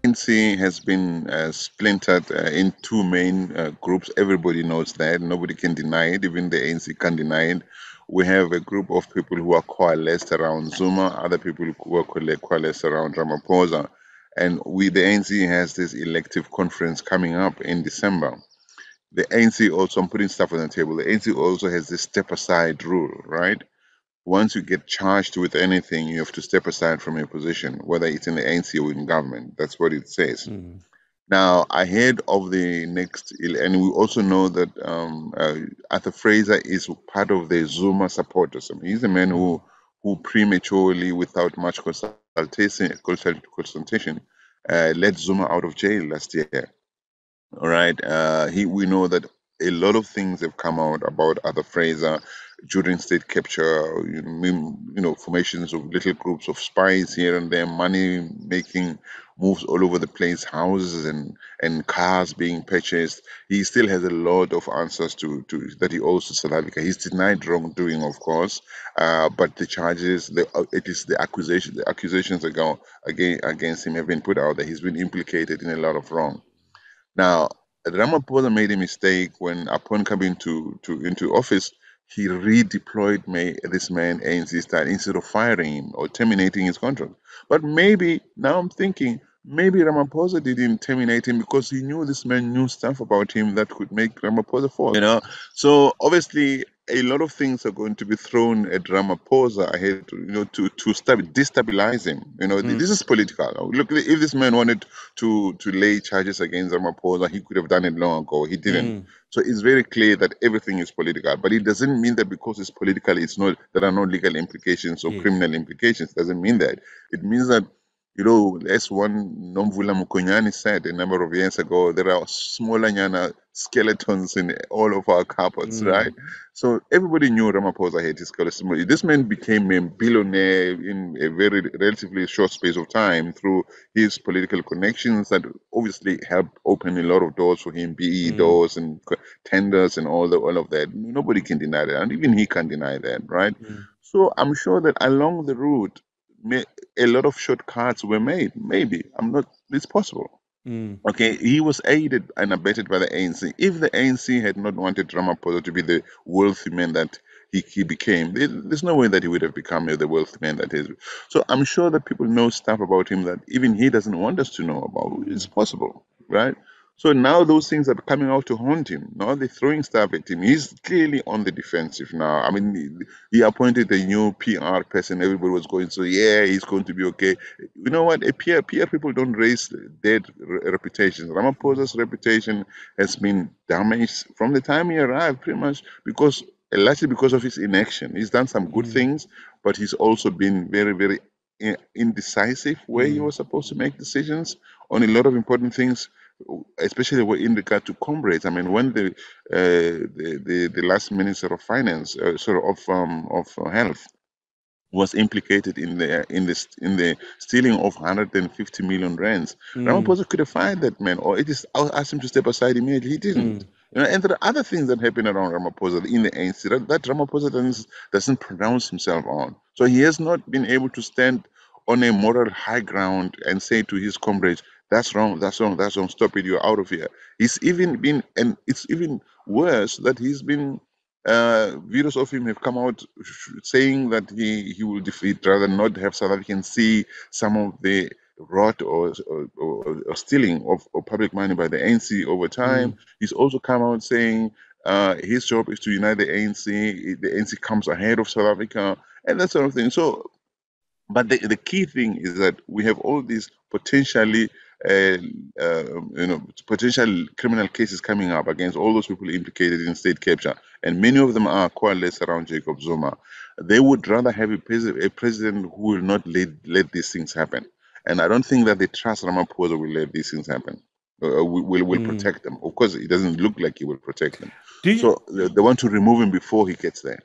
ANC has been splintered in two main groups. Everybody knows that. Nobody can deny it. Even the ANC can't deny it. We have a group of people who are coalesced around Zuma, other people who are coalesced around Ramaphosa. And the ANC has this elective conference coming up in December. The ANC also, I'm putting stuff on the table, the ANC also has this step aside rule, right? Once you get charged with anything, you have to step aside from your position, whether it's in the ANC or in government. That's what it says. Now, ahead of the next, and we also know that Arthur Fraser is part of the Zuma supporters. I mean, he's a man who prematurely, without much consultation, let Zuma out of jail last year. All right. We know that a lot of things have come out about Arthur Fraser during state capture. Formations of little groups of spies here and there, money making moves all over the place, houses and cars being purchased. He still has a lot of answers to that he owes to South Africa. He's denied wrongdoing, of course, but the charges, the accusations against him have been put out that he's been implicated in a lot of wrong. Now, Ramaphosa made a mistake when, upon coming into office, he redeployed this man ANC style instead of firing him or terminating his contract. But maybe now I'm thinking maybe Ramaphosa didn't terminate him because he knew this man knew stuff about him that could make Ramaphosa fall. So obviously a lot of things are going to be thrown at Ramaphosa ahead, to destabilize him. This is political. Look, if this man wanted to lay charges against Ramaphosa, he could have done it long ago. He didn't. So it's very clear that everything is political. But it doesn't mean that because it's political, there are no legal implications or criminal implications. It doesn't mean that. It means that, as one Nomvula Mukonyani said a number of years ago, there are smaller nyana skeletons in all of our cupboards, right? So everybody knew Ramaphosa had his skeleton. This man became a billionaire in a very relatively short space of time through his political connections that obviously helped open a lot of doors for him, BE doors and tenders and all of that. Nobody can deny that, and even he can't deny that, right? So I'm sure that along the route, a lot of shortcuts were made. Maybe it's possible. Okay, he was aided and abetted by the ANC. If the ANC had not wanted Ramaphosa to be the wealthy man that he became, there's no way that he would have become the wealthy man that he is. So I'm sure that people know stuff about him that even he doesn't want us to know about. It's possible, right? So now those things are coming out to haunt him. Now they're throwing stuff at him. He's clearly on the defensive now. I mean, he appointed a new PR person. Everybody was going, so yeah, he's going to be okay. You know what? PR people don't raise dead reputations. Ramaphosa's reputation has been damaged from the time he arrived, pretty much largely because of his inaction. He's done some good things, but he's also been very, very indecisive where he was supposed to make decisions on a lot of important things, especially in regard to comrades. I mean, when the last minister of finance, of health, was implicated in the stealing of 150 million rands, Ramaphosa could have fired that man, or asked him to step aside immediately. He didn't. And there are other things that happen around Ramaphosa in the ANC that Ramaphosa doesn't pronounce himself on. So he has not been able to stand on a moral high ground and say to his comrades, that's wrong, that's wrong, that's wrong, stop it, you're out of here. He's even been, and it's even worse that he's been, videos of him have come out saying that he will defeat, rather not have South Africans see some of the rot or stealing of public money by the ANC over time. He's also come out saying his job is to unite the ANC. The ANC comes ahead of South Africa and that sort of thing. So, but the key thing is that we have all these potential criminal cases coming up against all those people implicated in state capture, and many of them are coalesced around Jacob Zuma. They would rather have a president who will not let these things happen, and I don't think that they trust Ramaphosa will let these things happen. Will protect them. Of course, it doesn't look like he will protect them. So they want to remove him before he gets there.